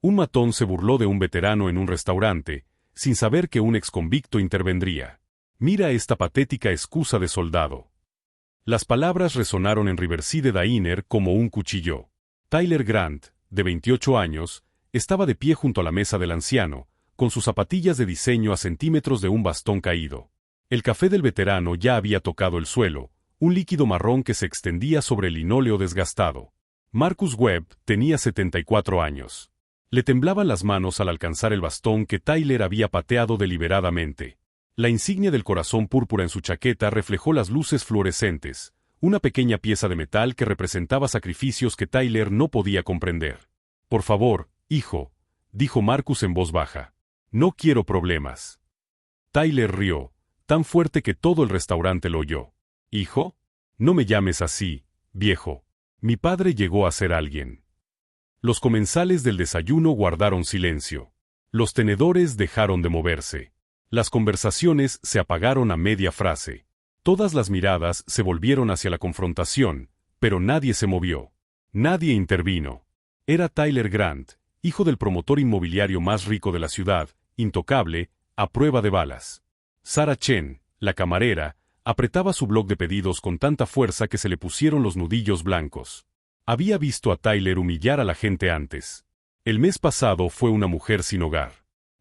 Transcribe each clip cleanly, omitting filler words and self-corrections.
Un matón se burló de un veterano en un restaurante, sin saber que un exconvicto intervendría. Mira esta patética excusa de soldado. Las palabras resonaron en Riverside Diner como un cuchillo. Tyler Grant, de 28 años, estaba de pie junto a la mesa del anciano, con sus zapatillas de diseño a centímetros de un bastón caído. El café del veterano ya había tocado el suelo, un líquido marrón que se extendía sobre el linóleo desgastado. Marcus Webb tenía 74 años. Le temblaban las manos al alcanzar el bastón que Tyler había pateado deliberadamente. La insignia del corazón púrpura en su chaqueta reflejó las luces fluorescentes, una pequeña pieza de metal que representaba sacrificios que Tyler no podía comprender. «Por favor, hijo», dijo Marcus en voz baja. «No quiero problemas». Tyler rió, tan fuerte que todo el restaurante lo oyó. «¿Hijo? No me llames así, viejo. Mi padre llegó a ser alguien». Los comensales del desayuno guardaron silencio. Los tenedores dejaron de moverse. Las conversaciones se apagaron a media frase. Todas las miradas se volvieron hacia la confrontación, pero nadie se movió. Nadie intervino. Era Tyler Grant, hijo del promotor inmobiliario más rico de la ciudad, intocable, a prueba de balas. Sarah Chen, la camarera, apretaba su bloc de pedidos con tanta fuerza que se le pusieron los nudillos blancos. Había visto a Tyler humillar a la gente antes. El mes pasado fue una mujer sin hogar.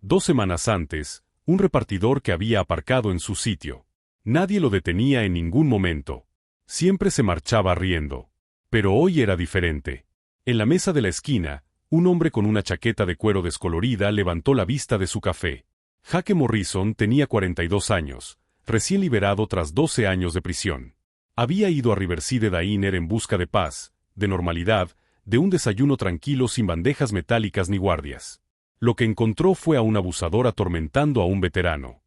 2 semanas antes, un repartidor que había aparcado en su sitio. Nadie lo detenía en ningún momento. Siempre se marchaba riendo. Pero hoy era diferente. En la mesa de la esquina, un hombre con una chaqueta de cuero descolorida levantó la vista de su café. Jake Morrison tenía 42 años, recién liberado tras 12 años de prisión. Había ido a Riverside Diner en busca de paz, de normalidad, de un desayuno tranquilo sin bandejas metálicas ni guardias. Lo que encontró fue a un abusador atormentando a un veterano.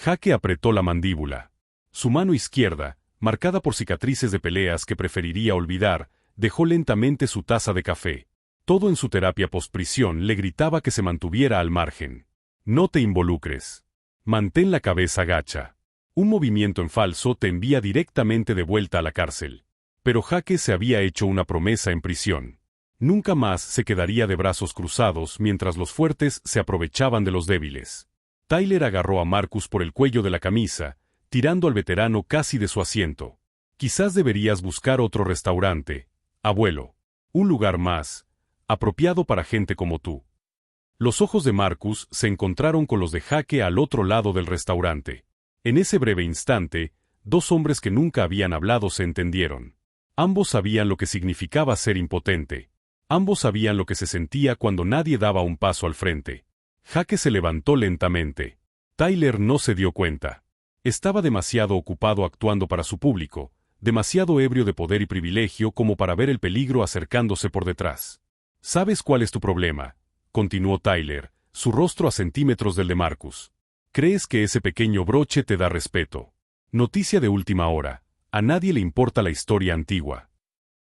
Jake apretó la mandíbula. Su mano izquierda, marcada por cicatrices de peleas que preferiría olvidar, dejó lentamente su taza de café. Todo en su terapia postprisión le gritaba que se mantuviera al margen. No te involucres. Mantén la cabeza gacha. Un movimiento en falso te envía directamente de vuelta a la cárcel. Pero Jake se había hecho una promesa en prisión. Nunca más se quedaría de brazos cruzados mientras los fuertes se aprovechaban de los débiles. Tyler agarró a Marcus por el cuello de la camisa, tirando al veterano casi de su asiento. Quizás deberías buscar otro restaurante, abuelo. Un lugar más apropiado para gente como tú. Los ojos de Marcus se encontraron con los de Jake al otro lado del restaurante. En ese breve instante, 2 hombres que nunca habían hablado se entendieron. Ambos sabían lo que significaba ser impotente. Ambos sabían lo que se sentía cuando nadie daba un paso al frente. Jake se levantó lentamente. Tyler no se dio cuenta. Estaba demasiado ocupado actuando para su público, demasiado ebrio de poder y privilegio como para ver el peligro acercándose por detrás. ¿Sabes cuál es tu problema?, continuó Tyler, su rostro a centímetros del de Marcus. ¿Crees que ese pequeño broche te da respeto? Noticia de última hora. A nadie le importa la historia antigua.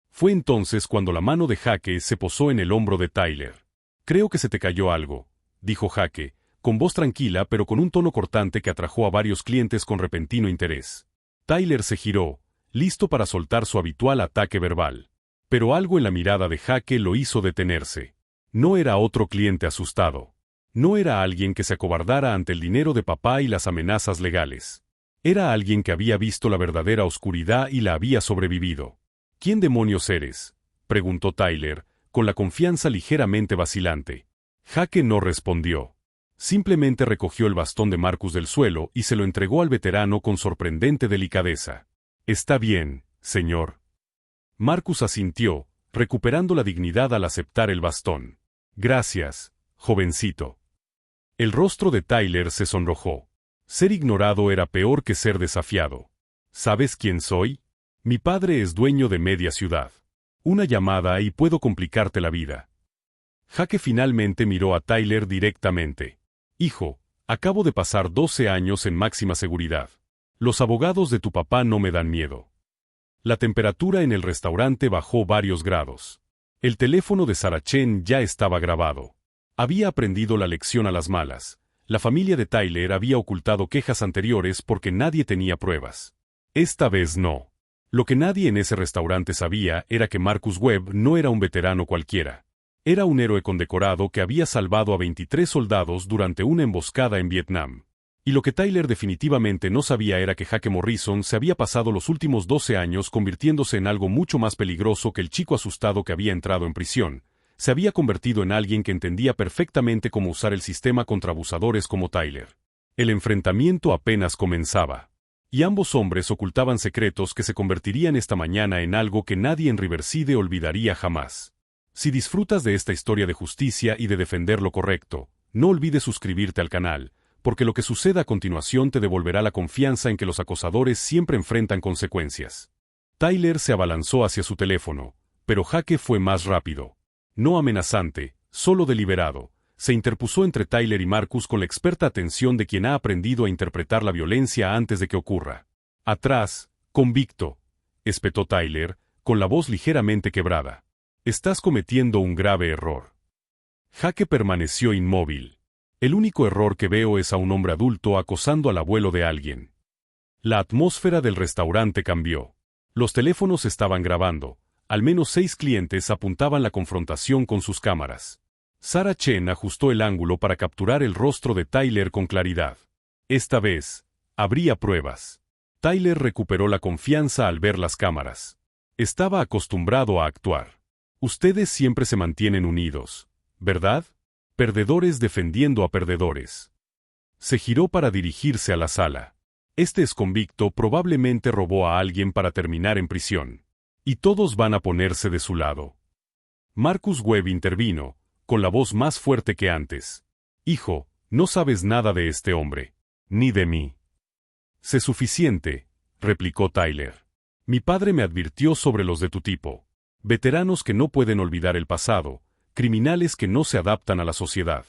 Fue entonces cuando la mano de Jake se posó en el hombro de Tyler. Creo que se te cayó algo, dijo Jake, con voz tranquila pero con un tono cortante que atrajo a varios clientes con repentino interés. Tyler se giró, listo para soltar su habitual ataque verbal. Pero algo en la mirada de Jake lo hizo detenerse. No era otro cliente asustado. No era alguien que se acobardara ante el dinero de papá y las amenazas legales. Era alguien que había visto la verdadera oscuridad y la había sobrevivido. ¿Quién demonios eres?, preguntó Tyler, con la confianza ligeramente vacilante. Jake no respondió. Simplemente recogió el bastón de Marcus del suelo y se lo entregó al veterano con sorprendente delicadeza. «Está bien, señor». Marcus asintió, recuperando la dignidad al aceptar el bastón. «Gracias, jovencito». El rostro de Tyler se sonrojó. Ser ignorado era peor que ser desafiado. ¿Sabes quién soy? Mi padre es dueño de media ciudad. Una llamada y puedo complicarte la vida. Jake finalmente miró a Tyler directamente. Hijo, acabo de pasar 12 años en máxima seguridad. Los abogados de tu papá no me dan miedo. La temperatura en el restaurante bajó varios grados. El teléfono de Sarah Chen ya estaba grabado. Había aprendido la lección a las malas. La familia de Tyler había ocultado quejas anteriores porque nadie tenía pruebas. Esta vez no. Lo que nadie en ese restaurante sabía era que Marcus Webb no era un veterano cualquiera. Era un héroe condecorado que había salvado a 23 soldados durante una emboscada en Vietnam. Y lo que Tyler definitivamente no sabía era que Jake Morrison se había pasado los últimos 12 años convirtiéndose en algo mucho más peligroso que el chico asustado que había entrado en prisión. Se había convertido en alguien que entendía perfectamente cómo usar el sistema contra abusadores como Tyler. El enfrentamiento apenas comenzaba. Y ambos hombres ocultaban secretos que se convertirían esta mañana en algo que nadie en Riverside olvidaría jamás. Si disfrutas de esta historia de justicia y de defender lo correcto, no olvides suscribirte al canal, porque lo que suceda a continuación te devolverá la confianza en que los acosadores siempre enfrentan consecuencias. Tyler se abalanzó hacia su teléfono, pero Jake fue más rápido. No amenazante, solo deliberado. Se interpuso entre Tyler y Marcus con la experta atención de quien ha aprendido a interpretar la violencia antes de que ocurra. Atrás, convicto, espetó Tyler, con la voz ligeramente quebrada. Estás cometiendo un grave error. Jake permaneció inmóvil. El único error que veo es a un hombre adulto acosando al abuelo de alguien. La atmósfera del restaurante cambió. Los teléfonos estaban grabando. Al menos 6 clientes apuntaban la confrontación con sus cámaras. Sarah Chen ajustó el ángulo para capturar el rostro de Tyler con claridad. Esta vez, habría pruebas. Tyler recuperó la confianza al ver las cámaras. Estaba acostumbrado a actuar. Ustedes siempre se mantienen unidos, ¿verdad? Perdedores defendiendo a perdedores. Se giró para dirigirse a la sala. Este exconvicto probablemente robó a alguien para terminar en prisión. Y todos van a ponerse de su lado. Marcus Webb intervino, con la voz más fuerte que antes. Hijo, no sabes nada de este hombre. Ni de mí. Sé suficiente, replicó Tyler. Mi padre me advirtió sobre los de tu tipo. Veteranos que no pueden olvidar el pasado, criminales que no se adaptan a la sociedad.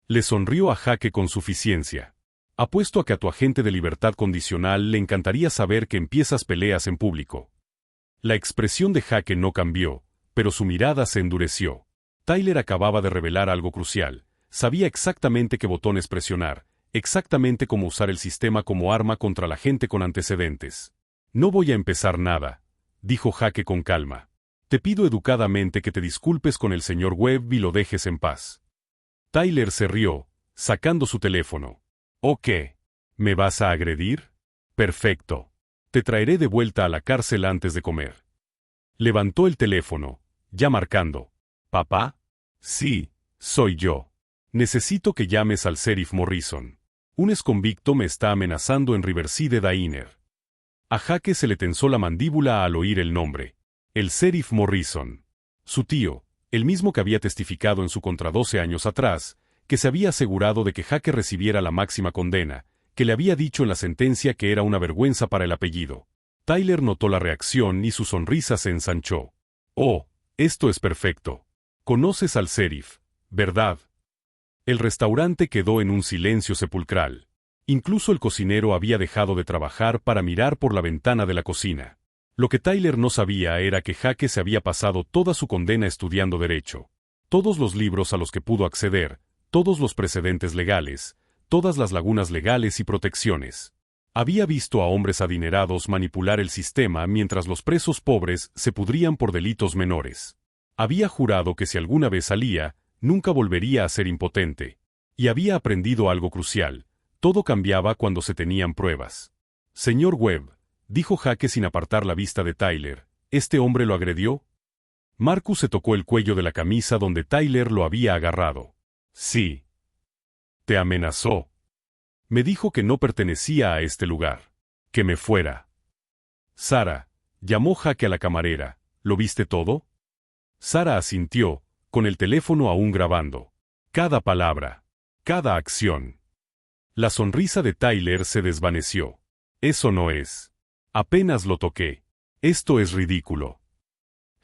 Le sonrió a Jake con suficiencia. Apuesto a que a tu agente de libertad condicional le encantaría saber que empiezas peleas en público. La expresión de Jake no cambió, pero su mirada se endureció. Tyler acababa de revelar algo crucial. Sabía exactamente qué botones presionar, exactamente cómo usar el sistema como arma contra la gente con antecedentes. No voy a empezar nada, dijo Jake con calma. Te pido educadamente que te disculpes con el señor Webb y lo dejes en paz. Tyler se rió, sacando su teléfono. ¿O qué? ¿Me vas a agredir? Perfecto. Te traeré de vuelta a la cárcel antes de comer. Levantó el teléfono, ya marcando. ¿Papá? Sí, soy yo. Necesito que llames al sheriff Morrison. Un exconvicto me está amenazando en Riverside Diner. A Jake se le tensó la mandíbula al oír el nombre. El sheriff Morrison. Su tío, el mismo que había testificado en su contra 12 años atrás, que se había asegurado de que Jake recibiera la máxima condena, que le había dicho en la sentencia que era una vergüenza para el apellido. Tyler notó la reacción y su sonrisa se ensanchó. Oh, esto es perfecto. Conoces al sheriff, ¿verdad? El restaurante quedó en un silencio sepulcral. Incluso el cocinero había dejado de trabajar para mirar por la ventana de la cocina. Lo que Tyler no sabía era que Jake se había pasado toda su condena estudiando derecho. Todos los libros a los que pudo acceder, todos los precedentes legales, todas las lagunas legales y protecciones. Había visto a hombres adinerados manipular el sistema mientras los presos pobres se pudrían por delitos menores. Había jurado que si alguna vez salía, nunca volvería a ser impotente. Y había aprendido algo crucial. Todo cambiaba cuando se tenían pruebas. Señor Webb, dijo Jake sin apartar la vista de Tyler, ¿este hombre lo agredió? Marcus se tocó el cuello de la camisa donde Tyler lo había agarrado. Sí. ¿Te amenazó? Me dijo que no pertenecía a este lugar. Que me fuera. Sarah, llamó Jake a la camarera, ¿lo viste todo? Sarah asintió, con el teléfono aún grabando. Cada palabra. Cada acción. La sonrisa de Tyler se desvaneció. Eso no es. Apenas lo toqué. Esto es ridículo.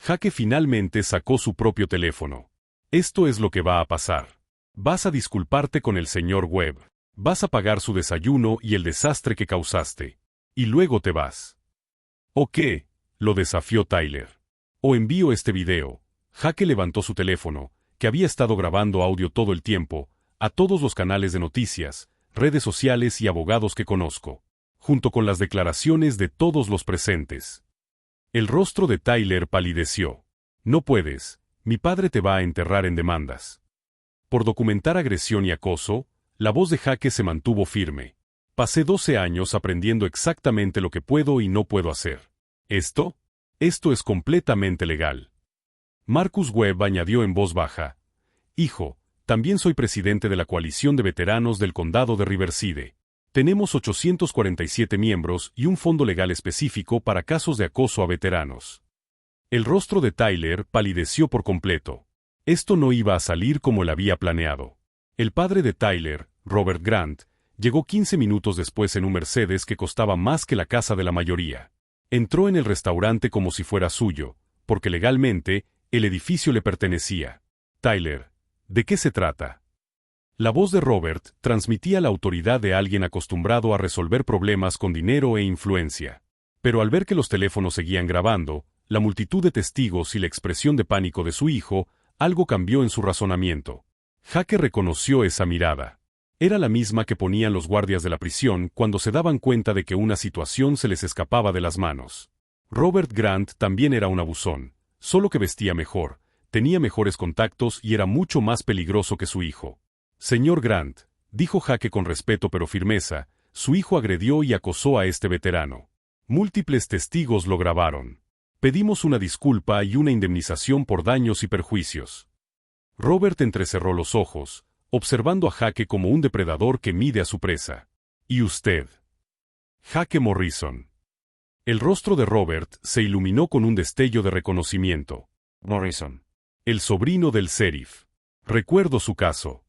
Jake finalmente sacó su propio teléfono. Esto es lo que va a pasar. Vas a disculparte con el señor Webb. Vas a pagar su desayuno y el desastre que causaste. Y luego te vas. ¿O qué? Lo desafió Tyler. O envío este video. Jake levantó su teléfono, que había estado grabando audio todo el tiempo, a todos los canales de noticias, redes sociales y abogados que conozco, junto con las declaraciones de todos los presentes. El rostro de Tyler palideció. No puedes, Mi padre te va a enterrar en demandas. Por documentar agresión y acoso, la voz de Jake se mantuvo firme. Pasé 12 años aprendiendo exactamente lo que puedo y no puedo hacer. Esto es completamente legal. Marcus Webb añadió en voz baja. Hijo, también soy presidente de la coalición de veteranos del condado de Riverside. Tenemos 847 miembros y un fondo legal específico para casos de acoso a veteranos. El rostro de Tyler palideció por completo. Esto no iba a salir como él había planeado. El padre de Tyler, Robert Grant, llegó 15 minutos después en un Mercedes que costaba más que la casa de la mayoría. Entró en el restaurante como si fuera suyo, porque legalmente, el edificio le pertenecía. Tyler, ¿de qué se trata? La voz de Robert transmitía la autoridad de alguien acostumbrado a resolver problemas con dinero e influencia. Pero al ver que los teléfonos seguían grabando, la multitud de testigos y la expresión de pánico de su hijo, algo cambió en su razonamiento. Jake reconoció esa mirada. Era la misma que ponían los guardias de la prisión cuando se daban cuenta de que una situación se les escapaba de las manos. Robert Grant también era un abusón, solo que vestía mejor, tenía mejores contactos y era mucho más peligroso que su hijo. Señor Grant, dijo Jake con respeto pero firmeza, su hijo agredió y acosó a este veterano. Múltiples testigos lo grabaron. Pedimos una disculpa y una indemnización por daños y perjuicios. Robert entrecerró los ojos, observando a Jake como un depredador que mide a su presa. ¿Y usted? Jake Morrison. El rostro de Robert se iluminó con un destello de reconocimiento. Morrison. El sobrino del sheriff. Recuerdo su caso.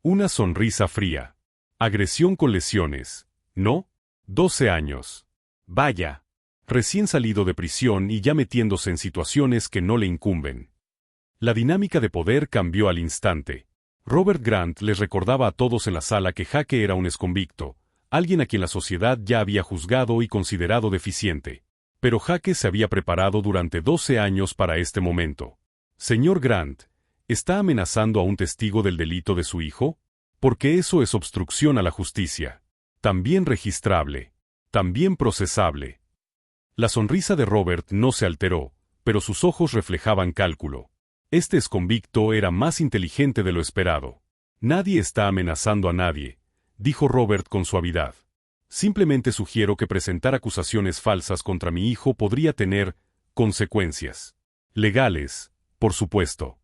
Una sonrisa fría. Agresión con lesiones, ¿no? 12 años. Vaya. Recién salido de prisión y ya metiéndose en situaciones que no le incumben. La dinámica de poder cambió al instante. Robert Grant les recordaba a todos en la sala que Jake era un exconvicto, alguien a quien la sociedad ya había juzgado y considerado deficiente. Pero Jake se había preparado durante 12 años para este momento. Señor Grant, ¿está amenazando a un testigo del delito de su hijo? Porque eso es obstrucción a la justicia. También registrable. También procesable. La sonrisa de Robert no se alteró, pero sus ojos reflejaban cálculo. Este exconvicto era más inteligente de lo esperado. Nadie está amenazando a nadie, dijo Robert con suavidad. Simplemente sugiero que presentar acusaciones falsas contra mi hijo podría tener consecuencias. Legales, por supuesto.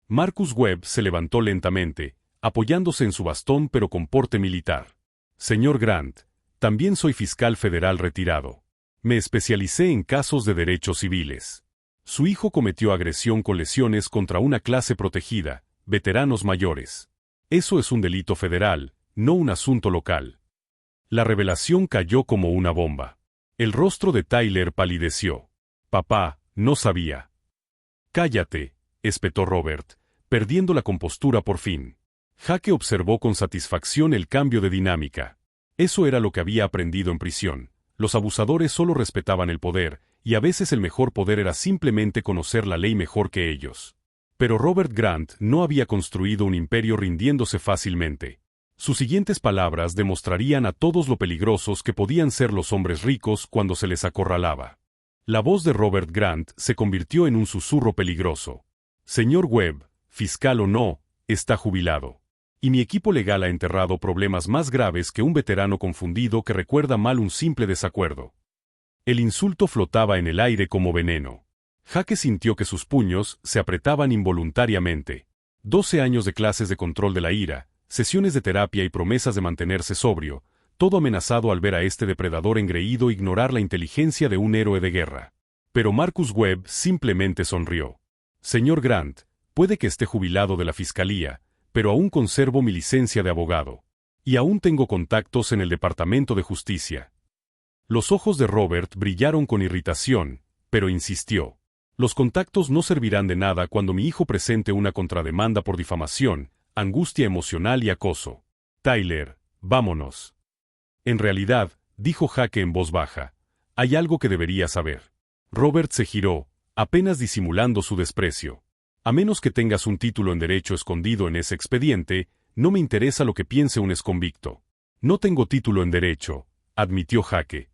Marcus Webb se levantó lentamente, apoyándose en su bastón pero con porte militar. Señor Grant, también soy fiscal federal retirado. Me especialicé en casos de derechos civiles. Su hijo cometió agresión con lesiones contra una clase protegida, veteranos mayores. Eso es un delito federal, no un asunto local. La revelación cayó como una bomba. El rostro de Tyler palideció. Papá, no sabía. Cállate, espetó Robert, perdiendo la compostura por fin. Jake observó con satisfacción el cambio de dinámica. Eso era lo que había aprendido en prisión. Los abusadores solo respetaban el poder, y a veces el mejor poder era simplemente conocer la ley mejor que ellos. Pero Robert Grant no había construido un imperio rindiéndose fácilmente. Sus siguientes palabras demostrarían a todos lo peligrosos que podían ser los hombres ricos cuando se les acorralaba. La voz de Robert Grant se convirtió en un susurro peligroso. Señor Webb, fiscal o no, está jubilado. Y mi equipo legal ha enterrado problemas más graves que un veterano confundido que recuerda mal un simple desacuerdo. El insulto flotaba en el aire como veneno. Jake sintió que sus puños se apretaban involuntariamente. 12 años de clases de control de la ira, sesiones de terapia y promesas de mantenerse sobrio, todo amenazado al ver a este depredador engreído ignorar la inteligencia de un héroe de guerra. Pero Marcus Webb simplemente sonrió. Señor Grant, puede que esté jubilado de la fiscalía, pero aún conservo mi licencia de abogado. Y aún tengo contactos en el Departamento de Justicia. Los ojos de Robert brillaron con irritación, pero insistió. Los contactos no servirán de nada cuando mi hijo presente una contrademanda por difamación, angustia emocional y acoso. Tyler, vámonos. En realidad, dijo Jake en voz baja, hay algo que debería saber. Robert se giró, apenas disimulando su desprecio. A menos que tengas un título en derecho escondido en ese expediente, no me interesa lo que piense un exconvicto. No tengo título en derecho, admitió Jake.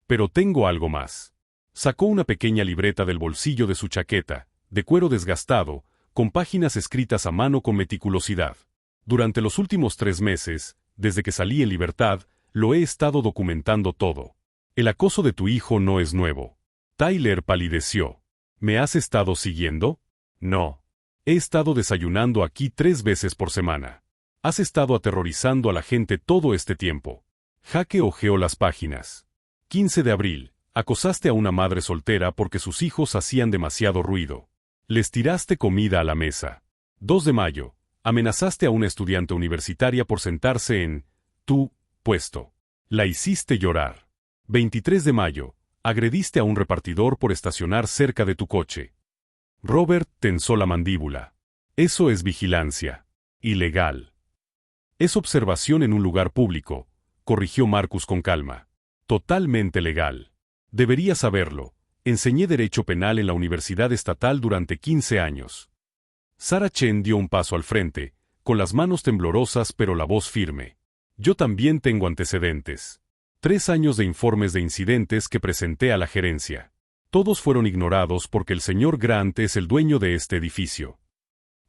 Pero tengo algo más. Sacó una pequeña libreta del bolsillo de su chaqueta, de cuero desgastado, con páginas escritas a mano con meticulosidad. Durante los últimos 3 meses, desde que salí en libertad, lo he estado documentando todo. El acoso de tu hijo no es nuevo. Tyler palideció. ¿Me has estado siguiendo? No. He estado desayunando aquí 3 veces por semana. Has estado aterrorizando a la gente todo este tiempo. Jake hojeó las páginas. 15 de abril. Acosaste a una madre soltera porque sus hijos hacían demasiado ruido. Les tiraste comida a la mesa. 2 de mayo. Amenazaste a una estudiante universitaria por sentarse en tu puesto. La hiciste llorar. 23 de mayo. Agrediste a un repartidor por estacionar cerca de tu coche. Robert tensó la mandíbula. Eso es vigilancia. Ilegal. Es observación en un lugar público, corrigió Marcus con calma. Totalmente legal. Deberías saberlo. Enseñé Derecho Penal en la Universidad Estatal durante 15 años. Sarah Chen dio un paso al frente, con las manos temblorosas pero la voz firme. Yo también tengo antecedentes. 3 años de informes de incidentes que presenté a la gerencia. Todos fueron ignorados porque el señor Grant es el dueño de este edificio.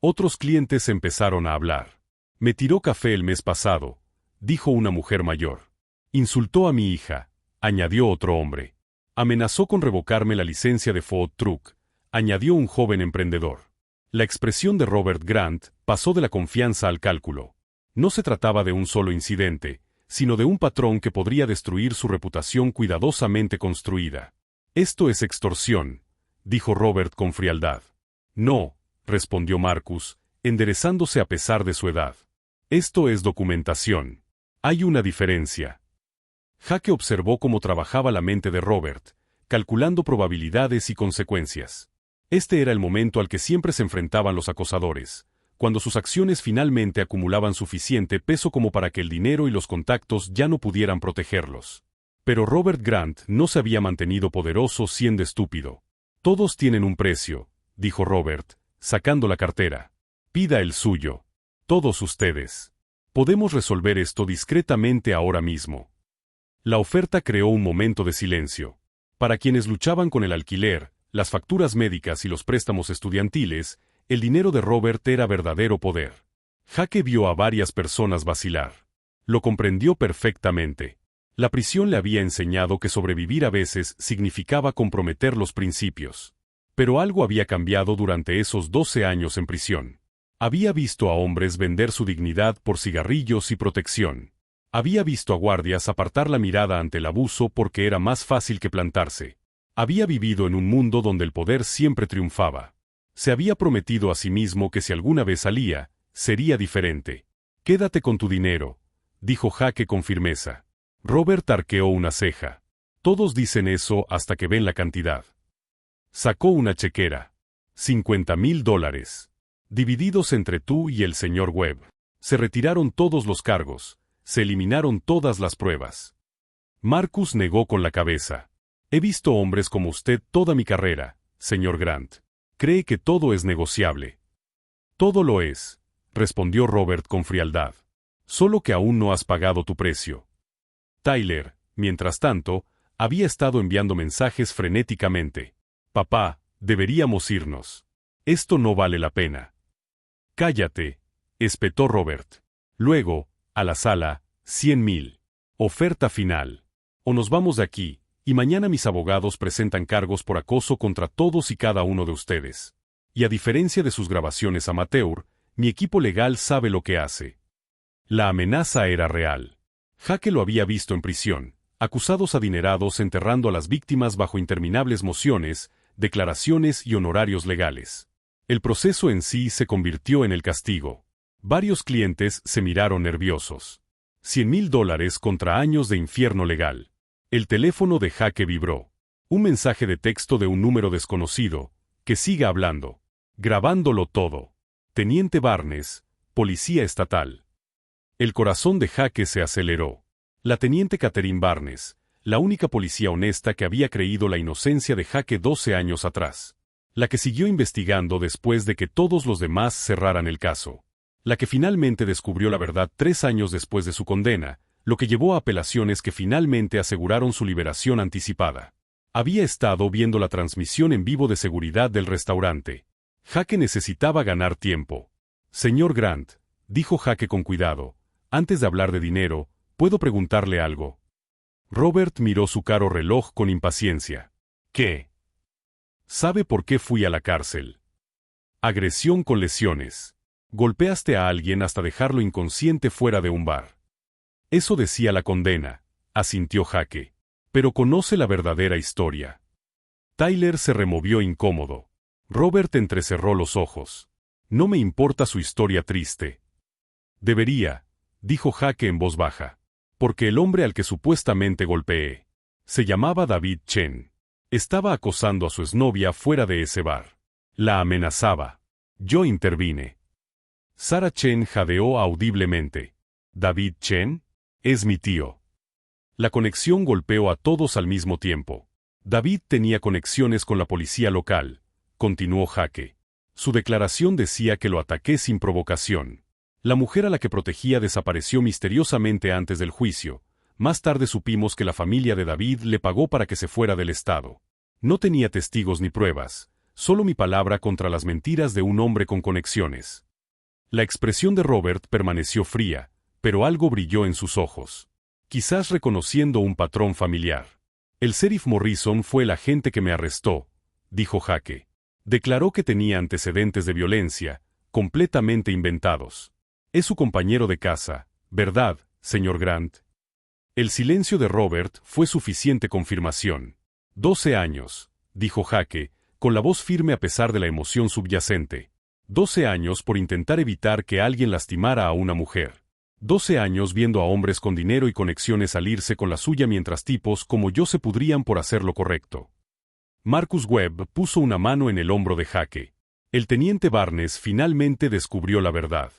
Otros clientes empezaron a hablar. Me tiró café el mes pasado, dijo una mujer mayor. Insultó a mi hija, añadió otro hombre. Amenazó con revocarme la licencia de food truck, añadió un joven emprendedor. La expresión de Robert Grant pasó de la confianza al cálculo. No se trataba de un solo incidente, sino de un patrón que podría destruir su reputación cuidadosamente construida. Esto es extorsión, dijo Robert con frialdad. No, respondió Marcus, enderezándose a pesar de su edad. Esto es documentación. Hay una diferencia. Jake observó cómo trabajaba la mente de Robert, calculando probabilidades y consecuencias. Este era el momento al que siempre se enfrentaban los acosadores, cuando sus acciones finalmente acumulaban suficiente peso como para que el dinero y los contactos ya no pudieran protegerlos. Pero Robert Grant no se había mantenido poderoso siendo estúpido. Todos tienen un precio, dijo Robert, sacando la cartera. Pida el suyo. Todos ustedes. Podemos resolver esto discretamente ahora mismo. La oferta creó un momento de silencio. Para quienes luchaban con el alquiler, las facturas médicas y los préstamos estudiantiles, el dinero de Robert era verdadero poder. Jake vio a varias personas vacilar. Lo comprendió perfectamente. La prisión le había enseñado que sobrevivir a veces significaba comprometer los principios. Pero algo había cambiado durante esos 12 años en prisión. Había visto a hombres vender su dignidad por cigarrillos y protección. Había visto a guardias apartar la mirada ante el abuso porque era más fácil que plantarse. Había vivido en un mundo donde el poder siempre triunfaba. Se había prometido a sí mismo que si alguna vez salía, sería diferente. Quédate con tu dinero, dijo Jake con firmeza. Robert arqueó una ceja. Todos dicen eso hasta que ven la cantidad. Sacó una chequera. $50,000. Divididos entre tú y el señor Webb. Se retiraron todos los cargos. Se eliminaron todas las pruebas. Marcus negó con la cabeza. He visto hombres como usted toda mi carrera, señor Grant. Cree que todo es negociable. Todo lo es, respondió Robert con frialdad. Solo que aún no has pagado tu precio. Tyler, mientras tanto, había estado enviando mensajes frenéticamente. Papá, deberíamos irnos. Esto no vale la pena. Cállate, espetó Robert. Luego, a la sala, 100,000. Oferta final. O nos vamos de aquí, y mañana mis abogados presentan cargos por acoso contra todos y cada uno de ustedes. Y a diferencia de sus grabaciones amateur, mi equipo legal sabe lo que hace. La amenaza era real. Jake lo había visto en prisión, acusados adinerados enterrando a las víctimas bajo interminables mociones, declaraciones y honorarios legales. El proceso en sí se convirtió en el castigo. Varios clientes se miraron nerviosos. $100,000 contra años de infierno legal. El teléfono de Jake vibró. Un mensaje de texto de un número desconocido, que siga hablando. Grabándolo todo. Teniente Barnes, Policía Estatal. El corazón de Jake se aceleró. La teniente Catherine Barnes, la única policía honesta que había creído la inocencia de Jake 12 años atrás. La que siguió investigando después de que todos los demás cerraran el caso. La que finalmente descubrió la verdad 3 años después de su condena, lo que llevó a apelaciones que finalmente aseguraron su liberación anticipada. Había estado viendo la transmisión en vivo de seguridad del restaurante. Jake necesitaba ganar tiempo. Señor Grant, dijo Jake con cuidado, antes de hablar de dinero, ¿puedo preguntarle algo? Robert miró su caro reloj con impaciencia. ¿Qué? ¿Sabe por qué fui a la cárcel? Agresión con lesiones. Golpeaste a alguien hasta dejarlo inconsciente fuera de un bar. Eso decía la condena, asintió Jake. Pero conoce la verdadera historia. Tyler se removió incómodo. Robert entrecerró los ojos. No me importa su historia triste. Debería, dijo Jake en voz baja. Porque el hombre al que supuestamente golpeé se llamaba David Chen. Estaba acosando a su exnovia fuera de ese bar. La amenazaba. Yo intervine. Sarah Chen jadeó audiblemente. ¿David Chen? Es mi tío. La conexión golpeó a todos al mismo tiempo. David tenía conexiones con la policía local, continuó Jake. Su declaración decía que lo ataqué sin provocación. La mujer a la que protegía desapareció misteriosamente antes del juicio. Más tarde supimos que la familia de David le pagó para que se fuera del estado. No tenía testigos ni pruebas, solo mi palabra contra las mentiras de un hombre con conexiones. La expresión de Robert permaneció fría, pero algo brilló en sus ojos. Quizás reconociendo un patrón familiar. El sheriff Morrison fue el agente que me arrestó, dijo Jake. Declaró que tenía antecedentes de violencia, completamente inventados. Es su compañero de casa, ¿verdad, señor Grant? El silencio de Robert fue suficiente confirmación. 12 años, dijo Jake, con la voz firme a pesar de la emoción subyacente. 12 años por intentar evitar que alguien lastimara a una mujer. 12 años viendo a hombres con dinero y conexiones salirse con la suya mientras tipos como yo se pudrían por hacer lo correcto. Marcus Webb puso una mano en el hombro de Jake. El teniente Barnes finalmente descubrió la verdad.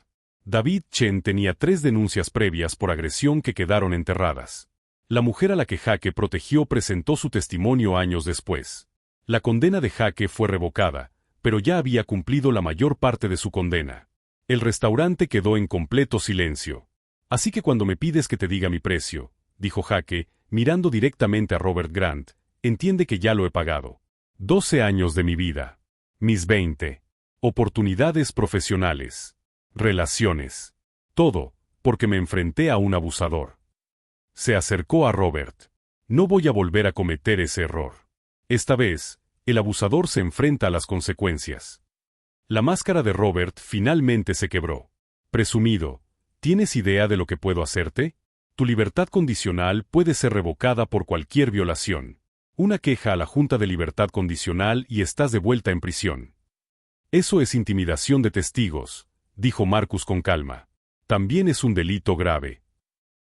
David Chen tenía 3 denuncias previas por agresión que quedaron enterradas. La mujer a la que Jake protegió presentó su testimonio años después. La condena de Jake fue revocada, pero ya había cumplido la mayor parte de su condena. El restaurante quedó en completo silencio. Así que cuando me pides que te diga mi precio, dijo Jake, mirando directamente a Robert Grant, entiende que ya lo he pagado. 12 años de mi vida. Mis 20. Oportunidades profesionales. Relaciones. Todo, porque me enfrenté a un abusador. Se acercó a Robert. No voy a volver a cometer ese error. Esta vez, el abusador se enfrenta a las consecuencias. La máscara de Robert finalmente se quebró. Presumido, ¿tienes idea de lo que puedo hacerte? Tu libertad condicional puede ser revocada por cualquier violación. Una queja a la Junta de Libertad Condicional y estás de vuelta en prisión. Eso es intimidación de testigos, dijo Marcus con calma. También es un delito grave.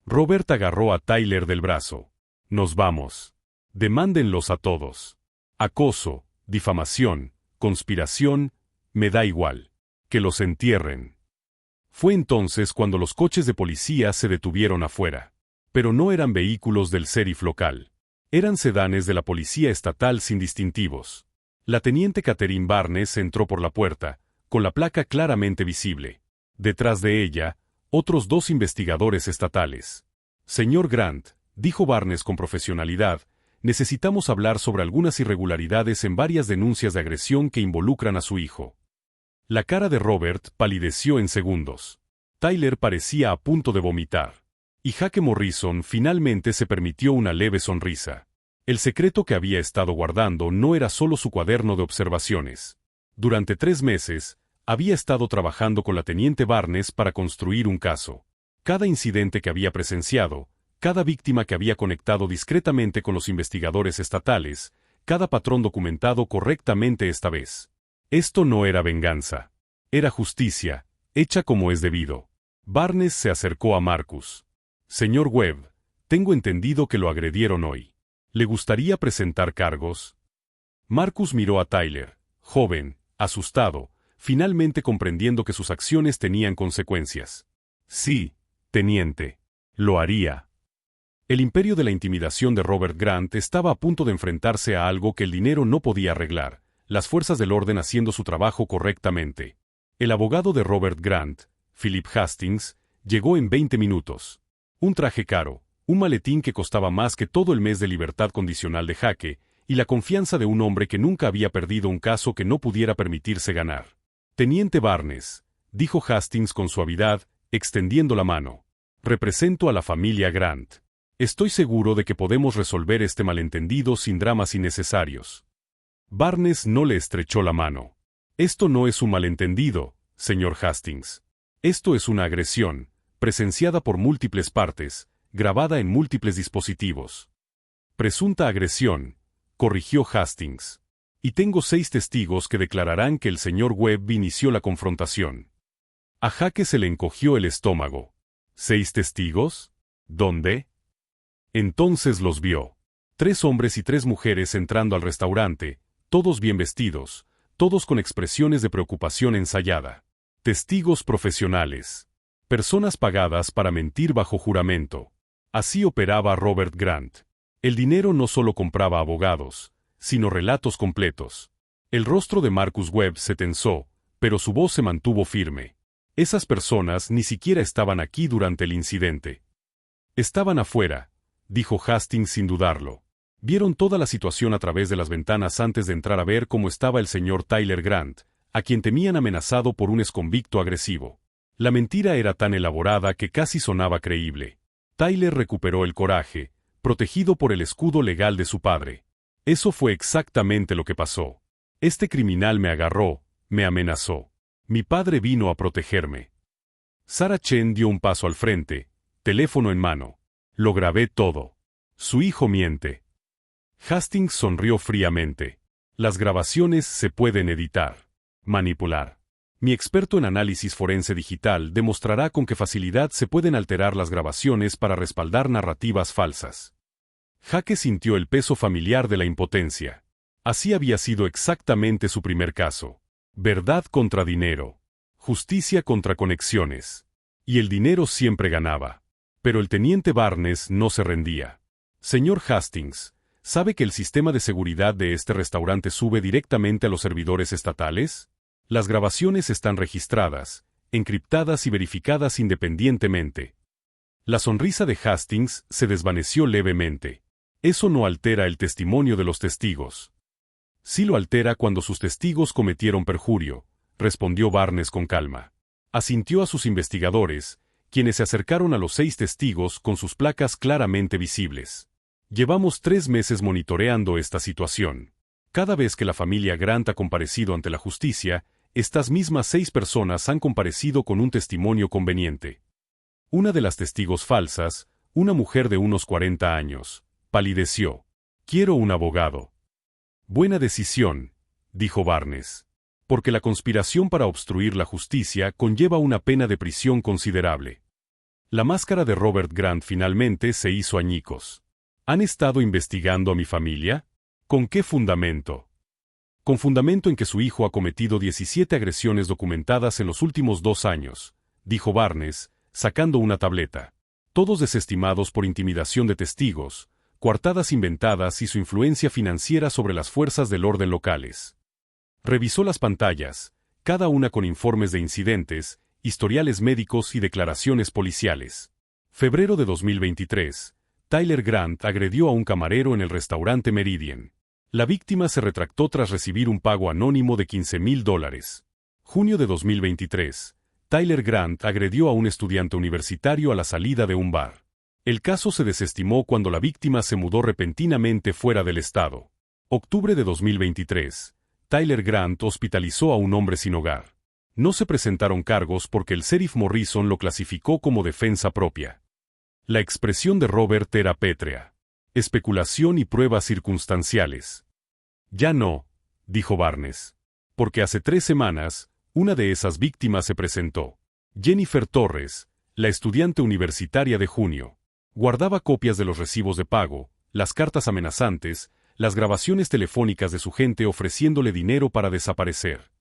Robert agarró a Tyler del brazo. Nos vamos. Demándenlos a todos. Acoso, difamación, conspiración, me da igual. Que los entierren. Fue entonces cuando los coches de policía se detuvieron afuera. Pero no eran vehículos del sheriff local. Eran sedanes de la policía estatal sin distintivos. La teniente Catherine Barnes entró por la puerta, con la placa claramente visible. Detrás de ella, otros 2 investigadores estatales. Señor Grant, dijo Barnes con profesionalidad, necesitamos hablar sobre algunas irregularidades en varias denuncias de agresión que involucran a su hijo. La cara de Robert palideció en segundos. Tyler parecía a punto de vomitar. Y Jake Morrison finalmente se permitió una leve sonrisa. El secreto que había estado guardando no era solo su cuaderno de observaciones. Durante 3 meses, había estado trabajando con la teniente Barnes para construir un caso. Cada incidente que había presenciado, cada víctima que había conectado discretamente con los investigadores estatales, cada patrón documentado correctamente esta vez. Esto no era venganza. Era justicia, hecha como es debido. Barnes se acercó a Marcus. Señor Webb, tengo entendido que lo agredieron hoy. ¿Le gustaría presentar cargos? Marcus miró a Tyler, joven, asustado, finalmente comprendiendo que sus acciones tenían consecuencias. Sí, teniente. Lo haría. El imperio de la intimidación de Robert Grant estaba a punto de enfrentarse a algo que el dinero no podía arreglar, las fuerzas del orden haciendo su trabajo correctamente. El abogado de Robert Grant, Philip Hastings, llegó en 20 minutos. Un traje caro, un maletín que costaba más que todo el mes de libertad condicional de Jake, y la confianza de un hombre que nunca había perdido un caso que no pudiera permitirse ganar. Teniente Barnes, dijo Hastings con suavidad, extendiendo la mano. Represento a la familia Grant. Estoy seguro de que podemos resolver este malentendido sin dramas innecesarios. Barnes no le estrechó la mano. Esto no es un malentendido, señor Hastings. Esto es una agresión, presenciada por múltiples partes, grabada en múltiples dispositivos. Presunta agresión, corrigió Hastings. Y tengo 6 testigos que declararán que el señor Webb inició la confrontación. A Jaque se le encogió el estómago. ¿6 testigos? ¿Dónde? Entonces los vio. 3 hombres y 3 mujeres entrando al restaurante, todos bien vestidos, todos con expresiones de preocupación ensayada. Testigos profesionales. Personas pagadas para mentir bajo juramento. Así operaba Robert Grant. El dinero no solo compraba abogados, sino relatos completos. El rostro de Marcus Webb se tensó, pero su voz se mantuvo firme. Esas personas ni siquiera estaban aquí durante el incidente. Estaban afuera, dijo Hastings sin dudarlo. Vieron toda la situación a través de las ventanas antes de entrar a ver cómo estaba el señor Tyler Grant, a quien temían amenazado por un exconvicto agresivo. La mentira era tan elaborada que casi sonaba creíble. Tyler recuperó el coraje, protegido por el escudo legal de su padre. Eso fue exactamente lo que pasó. Este criminal me agarró, me amenazó. Mi padre vino a protegerme. Sarah Chen dio un paso al frente, teléfono en mano. Lo grabé todo. Su hijo miente. Hastings sonrió fríamente. Las grabaciones se pueden editar. Manipular. Mi experto en análisis forense digital demostrará con qué facilidad se pueden alterar las grabaciones para respaldar narrativas falsas. Jaque sintió el peso familiar de la impotencia. Así había sido exactamente su primer caso. Verdad contra dinero. Justicia contra conexiones. Y el dinero siempre ganaba. Pero el teniente Barnes no se rendía. Señor Hastings, ¿sabe que el sistema de seguridad de este restaurante sube directamente a los servidores estatales? Las grabaciones están registradas, encriptadas y verificadas independientemente. La sonrisa de Hastings se desvaneció levemente. Eso no altera el testimonio de los testigos. Sí lo altera cuando sus testigos cometieron perjurio, respondió Barnes con calma. Asintió a sus investigadores, quienes se acercaron a los 6 testigos con sus placas claramente visibles. Llevamos 3 meses monitoreando esta situación. Cada vez que la familia Grant ha comparecido ante la justicia, estas mismas 6 personas han comparecido con un testimonio conveniente. Una de las testigos falsas, una mujer de unos 40 años, palideció. Quiero un abogado. Buena decisión, dijo Barnes. Porque la conspiración para obstruir la justicia conlleva una pena de prisión considerable. La máscara de Robert Grant finalmente se hizo añicos. ¿Han estado investigando a mi familia? ¿Con qué fundamento? Con fundamento en que su hijo ha cometido 17 agresiones documentadas en los últimos 2 años, dijo Barnes, sacando una tableta. Todos desestimados por intimidación de testigos, coartadas inventadas y su influencia financiera sobre las fuerzas del orden locales. Revisó las pantallas, cada una con informes de incidentes, historiales médicos y declaraciones policiales. Febrero de 2023, Tyler Grant agredió a un camarero en el restaurante Meridian. La víctima se retractó tras recibir un pago anónimo de $15,000. Junio de 2023, Tyler Grant agredió a un estudiante universitario a la salida de un bar. El caso se desestimó cuando la víctima se mudó repentinamente fuera del estado. Octubre de 2023, Tyler Grant hospitalizó a un hombre sin hogar. No se presentaron cargos porque el sheriff Morrison lo clasificó como defensa propia. La expresión de Robert era pétrea. Especulación y pruebas circunstanciales. Ya no, dijo Barnes. Porque hace 3 semanas, una de esas víctimas se presentó. Jennifer Torres, la estudiante universitaria de junio. Guardaba copias de los recibos de pago, las cartas amenazantes, las grabaciones telefónicas de su gente ofreciéndole dinero para desaparecer.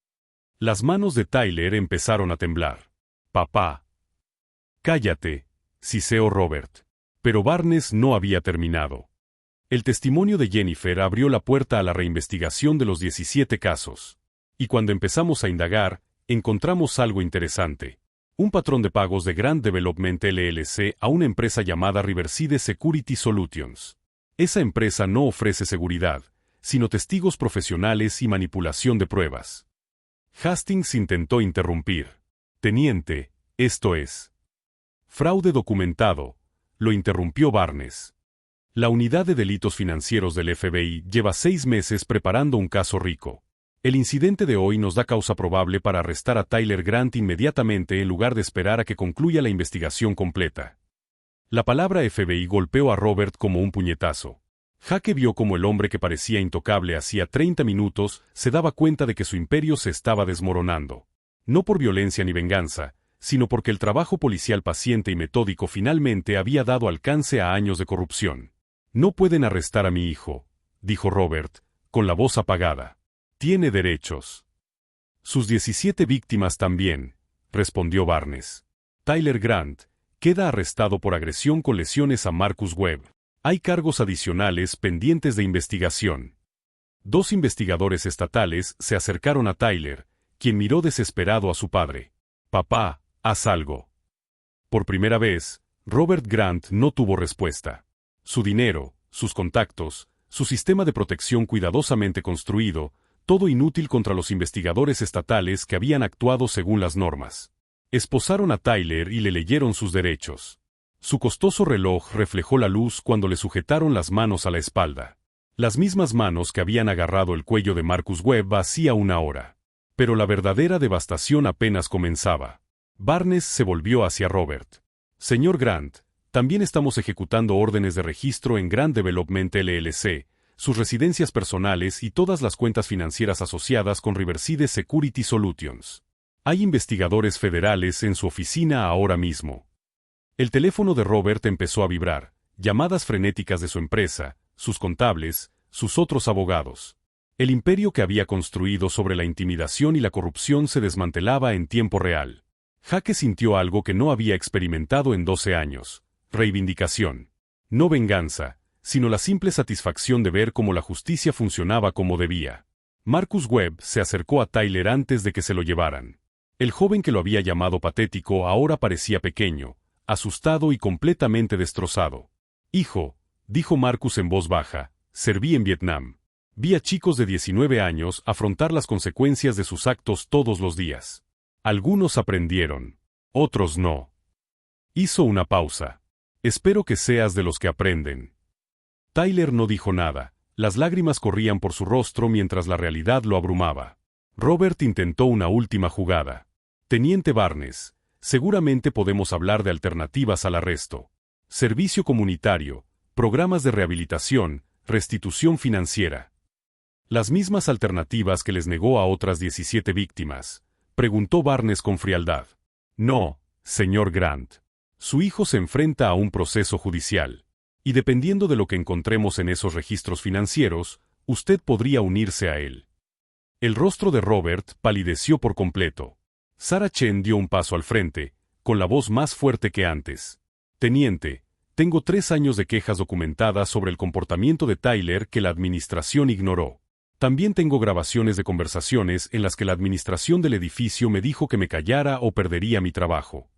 Las manos de Tyler empezaron a temblar. Papá. Cállate, siseó Robert. Pero Barnes no había terminado. El testimonio de Jennifer abrió la puerta a la reinvestigación de los 17 casos. Y cuando empezamos a indagar, encontramos algo interesante. Un patrón de pagos de Grant Development LLC a una empresa llamada Riverside Security Solutions. Esa empresa no ofrece seguridad, sino testigos profesionales y manipulación de pruebas. Hastings intentó interrumpir. Teniente, esto es fraude documentado, lo interrumpió Barnes. La unidad de delitos financieros del FBI lleva 6 meses preparando un caso rico. El incidente de hoy nos da causa probable para arrestar a Tyler Grant inmediatamente en lugar de esperar a que concluya la investigación completa. La palabra FBI golpeó a Robert como un puñetazo. Jake vio como el hombre que parecía intocable hacía 30 minutos se daba cuenta de que su imperio se estaba desmoronando. No por violencia ni venganza, sino porque el trabajo policial paciente y metódico finalmente había dado alcance a años de corrupción. «No pueden arrestar a mi hijo», dijo Robert, con la voz apagada. «Tiene derechos». «Sus 17 víctimas también», respondió Barnes. «Tyler Grant queda arrestado por agresión con lesiones a Marcus Webb. Hay cargos adicionales pendientes de investigación». 2 investigadores estatales se acercaron a Tyler, quien miró desesperado a su padre. «Papá, haz algo». Por primera vez, Robert Grant no tuvo respuesta. Su dinero, sus contactos, su sistema de protección cuidadosamente construido, todo inútil contra los investigadores estatales que habían actuado según las normas. Esposaron a Tyler y le leyeron sus derechos. Su costoso reloj reflejó la luz cuando le sujetaron las manos a la espalda. Las mismas manos que habían agarrado el cuello de Marcus Webb hacía una hora. Pero la verdadera devastación apenas comenzaba. Barnes se volvió hacia Robert. «Señor Grant, también estamos ejecutando órdenes de registro en Grant Development LLC, sus residencias personales y todas las cuentas financieras asociadas con Riverside Security Solutions. Hay investigadores federales en su oficina ahora mismo». El teléfono de Robert empezó a vibrar, llamadas frenéticas de su empresa, sus contables, sus otros abogados. El imperio que había construido sobre la intimidación y la corrupción se desmantelaba en tiempo real. Jake sintió algo que no había experimentado en 12 años. Reivindicación. No venganza, sino la simple satisfacción de ver cómo la justicia funcionaba como debía. Marcus Webb se acercó a Tyler antes de que se lo llevaran. El joven que lo había llamado patético ahora parecía pequeño, asustado y completamente destrozado. «Hijo», dijo Marcus en voz baja, «serví en Vietnam. Vi a chicos de 19 años afrontar las consecuencias de sus actos todos los días. Algunos aprendieron, otros no». Hizo una pausa. «Espero que seas de los que aprenden». Tyler no dijo nada, las lágrimas corrían por su rostro mientras la realidad lo abrumaba. Robert intentó una última jugada. «Teniente Barnes, seguramente podemos hablar de alternativas al arresto. Servicio comunitario, programas de rehabilitación, restitución financiera». «¿Las mismas alternativas que les negó a otras 17 víctimas?» preguntó Barnes con frialdad. «No, señor Grant. Su hijo se enfrenta a un proceso judicial. Y dependiendo de lo que encontremos en esos registros financieros, usted podría unirse a él». El rostro de Robert palideció por completo. Sarah Chen dio un paso al frente, con la voz más fuerte que antes. «Teniente, tengo 3 años de quejas documentadas sobre el comportamiento de Tyler que la administración ignoró. También tengo grabaciones de conversaciones en las que la administración del edificio me dijo que me callara o perdería mi trabajo».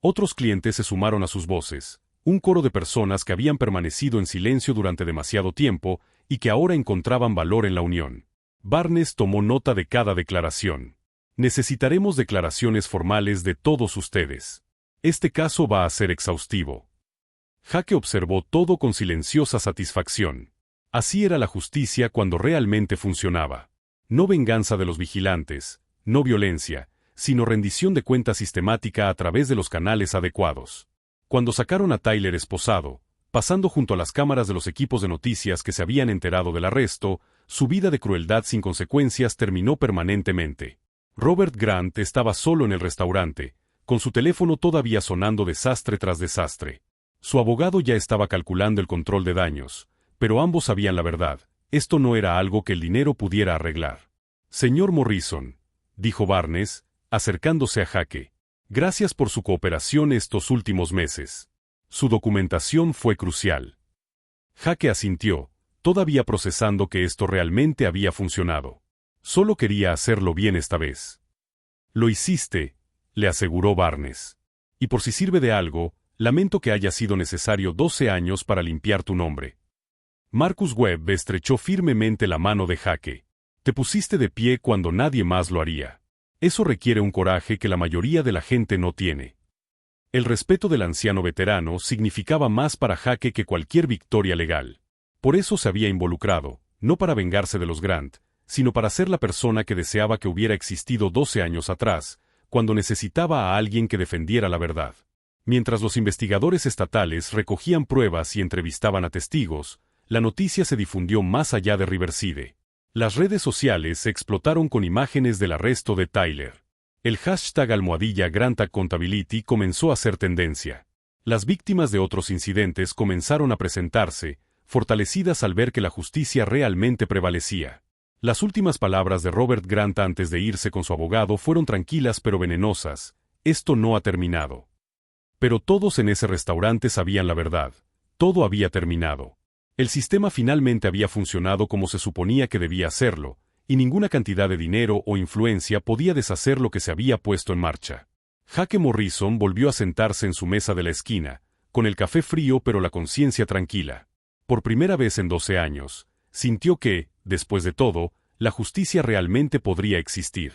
Otros clientes se sumaron a sus voces, un coro de personas que habían permanecido en silencio durante demasiado tiempo y que ahora encontraban valor en la unión. Barnes tomó nota de cada declaración. «Necesitaremos declaraciones formales de todos ustedes. Este caso va a ser exhaustivo». Jake observó todo con silenciosa satisfacción. Así era la justicia cuando realmente funcionaba. No venganza de los vigilantes, no violencia, sino rendición de cuentas sistemática a través de los canales adecuados. Cuando sacaron a Tyler esposado, pasando junto a las cámaras de los equipos de noticias que se habían enterado del arresto, su vida de crueldad sin consecuencias terminó permanentemente. Robert Grant estaba solo en el restaurante, con su teléfono todavía sonando desastre tras desastre. Su abogado ya estaba calculando el control de daños, pero ambos sabían la verdad, esto no era algo que el dinero pudiera arreglar. «Señor Morrison», dijo Barnes, acercándose a Jake, «gracias por su cooperación estos últimos meses. Su documentación fue crucial». Jake asintió, todavía procesando que esto realmente había funcionado. Solo quería hacerlo bien esta vez. «Lo hiciste», le aseguró Barnes. «Y por si sirve de algo, lamento que haya sido necesario 12 años para limpiar tu nombre». Marcus Webb estrechó firmemente la mano de Jake. Te pusiste de pie cuando nadie más lo haría. Eso requiere un coraje que la mayoría de la gente no tiene. El respeto del anciano veterano significaba más para Jake que cualquier victoria legal. Por eso se había involucrado, no para vengarse de los Grant, sino para ser la persona que deseaba que hubiera existido 12 años atrás, cuando necesitaba a alguien que defendiera la verdad. Mientras los investigadores estatales recogían pruebas y entrevistaban a testigos, la noticia se difundió más allá de Riverside. Las redes sociales se explotaron con imágenes del arresto de Tyler. El hashtag #Grant Accountability comenzó a ser tendencia. Las víctimas de otros incidentes comenzaron a presentarse, fortalecidas al ver que la justicia realmente prevalecía. Las últimas palabras de Robert Grant antes de irse con su abogado fueron tranquilas pero venenosas: esto no ha terminado. Pero todos en ese restaurante sabían la verdad. Todo había terminado. El sistema finalmente había funcionado como se suponía que debía hacerlo, y ninguna cantidad de dinero o influencia podía deshacer lo que se había puesto en marcha. Jake Morrison volvió a sentarse en su mesa de la esquina, con el café frío pero la conciencia tranquila. Por primera vez en 12 años, sintió que, después de todo, la justicia realmente podría existir.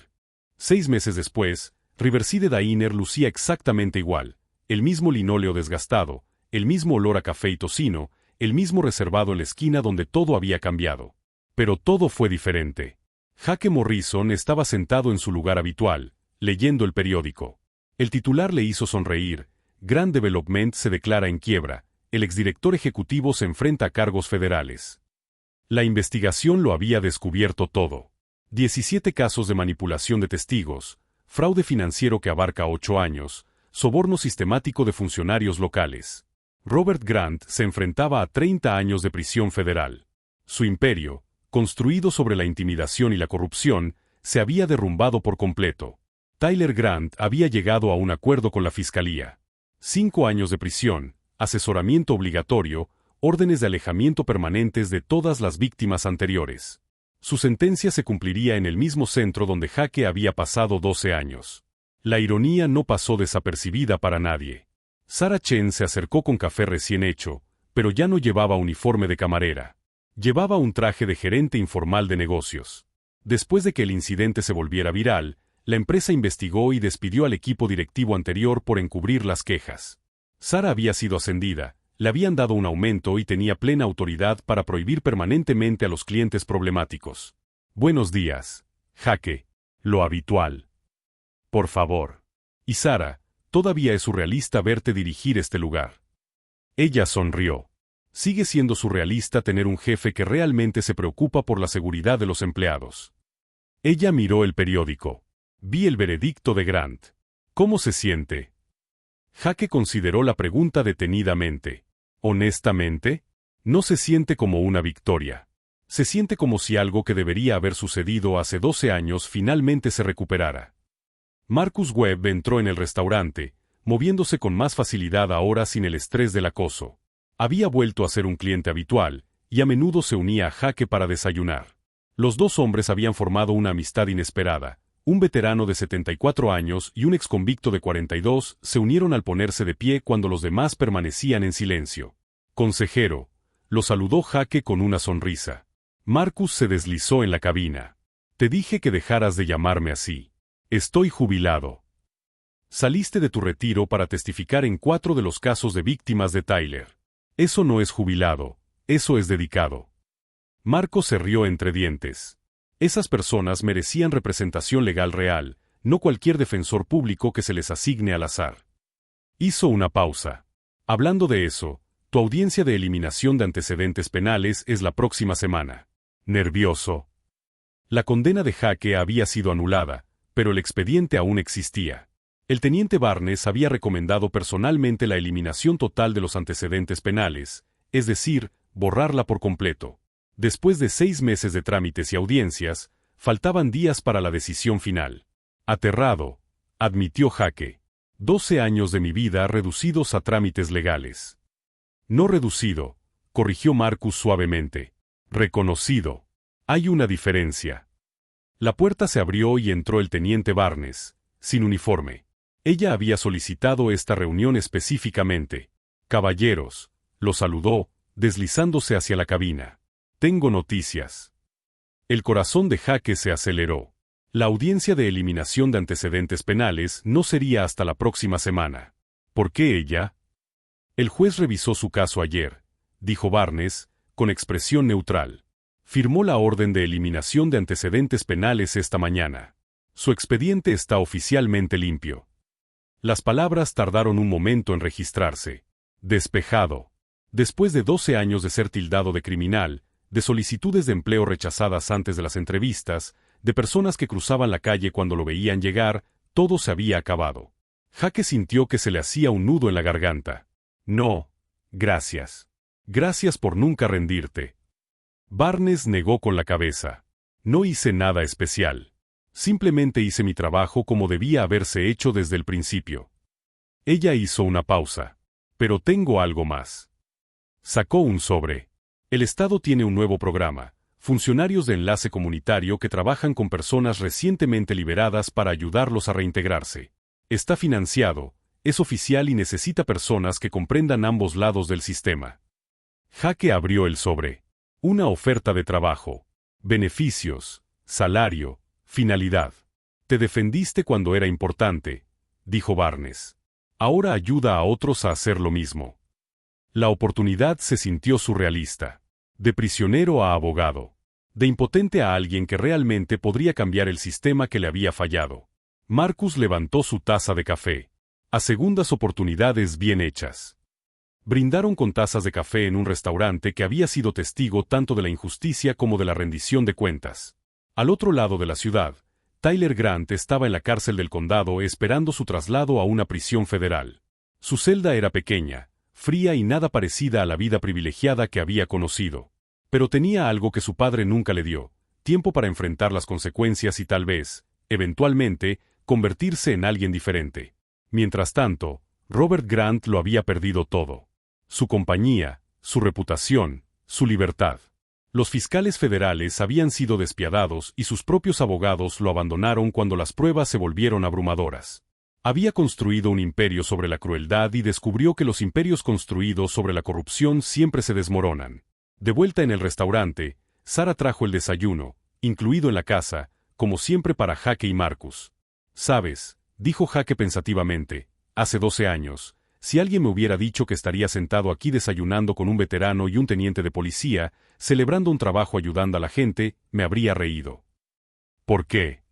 6 meses después, Riverside Diner lucía exactamente igual, el mismo linóleo desgastado, el mismo olor a café y tocino, el mismo reservado en la esquina donde todo había cambiado. Pero todo fue diferente. Jake Morrison estaba sentado en su lugar habitual, leyendo el periódico. El titular le hizo sonreír: Grant Development se declara en quiebra, el exdirector ejecutivo se enfrenta a cargos federales. La investigación lo había descubierto todo. 17 casos de manipulación de testigos, fraude financiero que abarca 8 años, soborno sistemático de funcionarios locales. Robert Grant se enfrentaba a 30 años de prisión federal. Su imperio, construido sobre la intimidación y la corrupción, se había derrumbado por completo. Tyler Grant había llegado a un acuerdo con la fiscalía. 5 años de prisión, asesoramiento obligatorio, órdenes de alejamiento permanentes de todas las víctimas anteriores. Su sentencia se cumpliría en el mismo centro donde Jake había pasado 12 años. La ironía no pasó desapercibida para nadie. Sarah Chen se acercó con café recién hecho, pero ya no llevaba uniforme de camarera. Llevaba un traje de gerente informal de negocios. Después de que el incidente se volviera viral, la empresa investigó y despidió al equipo directivo anterior por encubrir las quejas. Sarah había sido ascendida, le habían dado un aumento y tenía plena autoridad para prohibir permanentemente a los clientes problemáticos. Buenos días, Jake. Lo habitual. Por favor. Y Sarah, todavía es surrealista verte dirigir este lugar. Ella sonrió. Sigue siendo surrealista tener un jefe que realmente se preocupa por la seguridad de los empleados. Ella miró el periódico. Vi el veredicto de Grant. ¿Cómo se siente? Jake consideró la pregunta detenidamente. Honestamente, no se siente como una victoria. Se siente como si algo que debería haber sucedido hace 12 años finalmente se recuperara. Marcus Webb entró en el restaurante, moviéndose con más facilidad ahora sin el estrés del acoso. Había vuelto a ser un cliente habitual, y a menudo se unía a Jake para desayunar. Los dos hombres habían formado una amistad inesperada. Un veterano de 74 años y un exconvicto de 42 se unieron al ponerse de pie cuando los demás permanecían en silencio. Consejero, lo saludó Jake con una sonrisa. Marcus se deslizó en la cabina. Te dije que dejaras de llamarme así. Estoy jubilado. Saliste de tu retiro para testificar en 4 de los casos de víctimas de Tyler. Eso no es jubilado, eso es dedicado. Marcos se rió entre dientes. Esas personas merecían representación legal real, no cualquier defensor público que se les asigne al azar. Hizo una pausa. Hablando de eso, tu audiencia de eliminación de antecedentes penales es la próxima semana. Nervioso. La condena de Jake había sido anulada, pero el expediente aún existía. El teniente Barnes había recomendado personalmente la eliminación total de los antecedentes penales, es decir, borrarla por completo. Después de 6 meses de trámites y audiencias, faltaban días para la decisión final. Aterrado, admitió Jake. 12 años de mi vida reducidos a trámites legales. No reducido, corrigió Marcus suavemente. Reconocido. Hay una diferencia. La puerta se abrió y entró el teniente Barnes, sin uniforme. Ella había solicitado esta reunión específicamente. Caballeros, lo saludó, deslizándose hacia la cabina. Tengo noticias. El corazón de Jake se aceleró. La audiencia de eliminación de antecedentes penales no sería hasta la próxima semana. ¿Por qué ella? El juez revisó su caso ayer, dijo Barnes, con expresión neutral. Firmó la orden de eliminación de antecedentes penales esta mañana. Su expediente está oficialmente limpio. Las palabras tardaron un momento en registrarse. Despejado. Después de 12 años de ser tildado de criminal, de solicitudes de empleo rechazadas antes de las entrevistas, de personas que cruzaban la calle cuando lo veían llegar, todo se había acabado. Jake sintió que se le hacía un nudo en la garganta. No, gracias. Gracias por nunca rendirte. Barnes negó con la cabeza. No hice nada especial. Simplemente hice mi trabajo como debía haberse hecho desde el principio. Ella hizo una pausa. Pero tengo algo más. Sacó un sobre. El Estado tiene un nuevo programa. Funcionarios de enlace comunitario que trabajan con personas recientemente liberadas para ayudarlos a reintegrarse. Está financiado, es oficial y necesita personas que comprendan ambos lados del sistema. Jake abrió el sobre. Una oferta de trabajo. Beneficios, salario, finalidad. Te defendiste cuando era importante, dijo Barnes. Ahora ayuda a otros a hacer lo mismo. La oportunidad se sintió surrealista. De prisionero a abogado. De impotente a alguien que realmente podría cambiar el sistema que le había fallado. Marcus levantó su taza de café. A segundas oportunidades bien hechas. Brindaron con tazas de café en un restaurante que había sido testigo tanto de la injusticia como de la rendición de cuentas. Al otro lado de la ciudad, Tyler Grant estaba en la cárcel del condado esperando su traslado a una prisión federal. Su celda era pequeña, fría y nada parecida a la vida privilegiada que había conocido. Pero tenía algo que su padre nunca le dio, tiempo para enfrentar las consecuencias y tal vez, eventualmente, convertirse en alguien diferente. Mientras tanto, Robert Grant lo había perdido todo. Su compañía, su reputación, su libertad. Los fiscales federales habían sido despiadados y sus propios abogados lo abandonaron cuando las pruebas se volvieron abrumadoras. Había construido un imperio sobre la crueldad y descubrió que los imperios construidos sobre la corrupción siempre se desmoronan. De vuelta en el restaurante, Sara trajo el desayuno, incluido en la casa, como siempre para Jake y Marcus. «Sabes», dijo Jake pensativamente, «hace 12 años, si alguien me hubiera dicho que estaría sentado aquí desayunando con un veterano y un teniente de policía, celebrando un trabajo ayudando a la gente, me habría reído». «¿Por qué?»,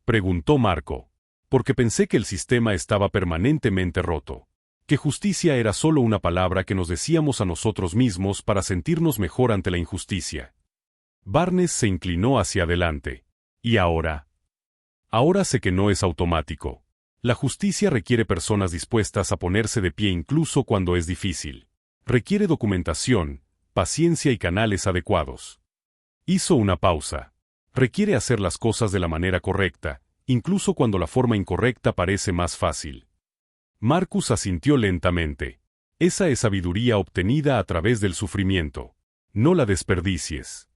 preguntó Marco. «Porque pensé que el sistema estaba permanentemente roto. Que justicia era solo una palabra que nos decíamos a nosotros mismos para sentirnos mejor ante la injusticia». Barnes se inclinó hacia adelante. «¿Y ahora?». «Ahora sé que no es automático. La justicia requiere personas dispuestas a ponerse de pie incluso cuando es difícil. Requiere documentación, paciencia y canales adecuados». Hizo una pausa. «Requiere hacer las cosas de la manera correcta, incluso cuando la forma incorrecta parece más fácil». Marcus asintió lentamente. «Esa es sabiduría obtenida a través del sufrimiento. No la desperdicies».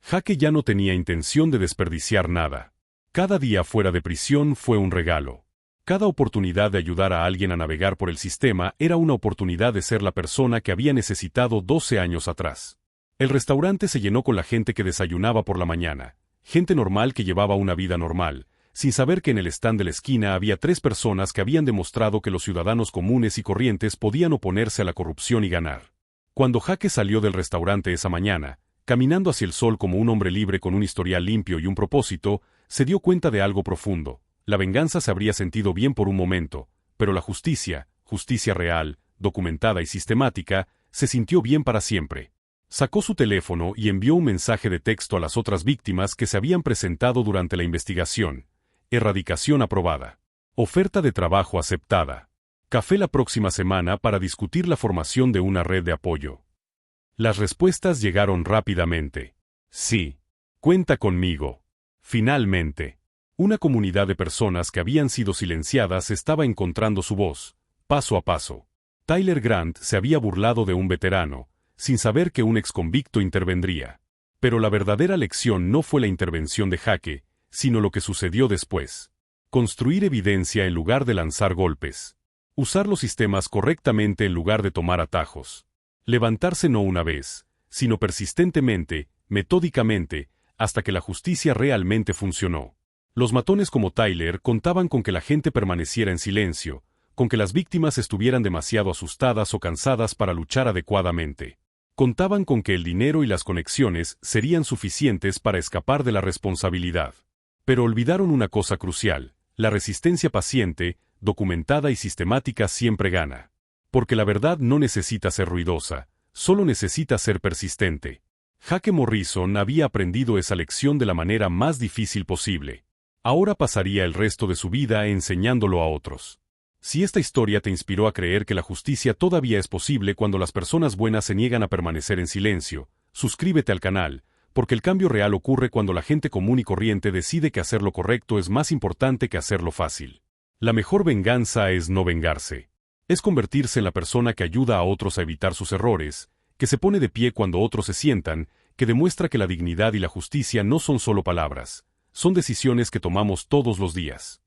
Jake ya no tenía intención de desperdiciar nada. Cada día fuera de prisión fue un regalo. Cada oportunidad de ayudar a alguien a navegar por el sistema era una oportunidad de ser la persona que había necesitado 12 años atrás. El restaurante se llenó con la gente que desayunaba por la mañana, gente normal que llevaba una vida normal, sin saber que en el stand de la esquina había 3 personas que habían demostrado que los ciudadanos comunes y corrientes podían oponerse a la corrupción y ganar. Cuando Jake salió del restaurante esa mañana, caminando hacia el sol como un hombre libre con un historial limpio y un propósito, se dio cuenta de algo profundo. La venganza se habría sentido bien por un momento, pero la justicia, justicia real, documentada y sistemática, se sintió bien para siempre. Sacó su teléfono y envió un mensaje de texto a las otras víctimas que se habían presentado durante la investigación. Erradicación aprobada. Oferta de trabajo aceptada. Café la próxima semana para discutir la formación de una red de apoyo. Las respuestas llegaron rápidamente. Sí. Cuenta conmigo. Finalmente. Una comunidad de personas que habían sido silenciadas estaba encontrando su voz, paso a paso. Tyler Grant se había burlado de un veterano, sin saber que un exconvicto intervendría. Pero la verdadera lección no fue la intervención de Jake, sino lo que sucedió después. Construir evidencia en lugar de lanzar golpes. Usar los sistemas correctamente en lugar de tomar atajos. Levantarse no una vez, sino persistentemente, metódicamente, hasta que la justicia realmente funcionó. Los matones como Tyler contaban con que la gente permaneciera en silencio, con que las víctimas estuvieran demasiado asustadas o cansadas para luchar adecuadamente. Contaban con que el dinero y las conexiones serían suficientes para escapar de la responsabilidad. Pero olvidaron una cosa crucial: la resistencia paciente, documentada y sistemática siempre gana. Porque la verdad no necesita ser ruidosa, solo necesita ser persistente. Jake Morrison había aprendido esa lección de la manera más difícil posible. Ahora pasaría el resto de su vida enseñándolo a otros. Si esta historia te inspiró a creer que la justicia todavía es posible cuando las personas buenas se niegan a permanecer en silencio, suscríbete al canal, porque el cambio real ocurre cuando la gente común y corriente decide que hacer lo correcto es más importante que hacerlo fácil. La mejor venganza es no vengarse. Es convertirse en la persona que ayuda a otros a evitar sus errores, que se pone de pie cuando otros se sientan, que demuestra que la dignidad y la justicia no son solo palabras, son decisiones que tomamos todos los días.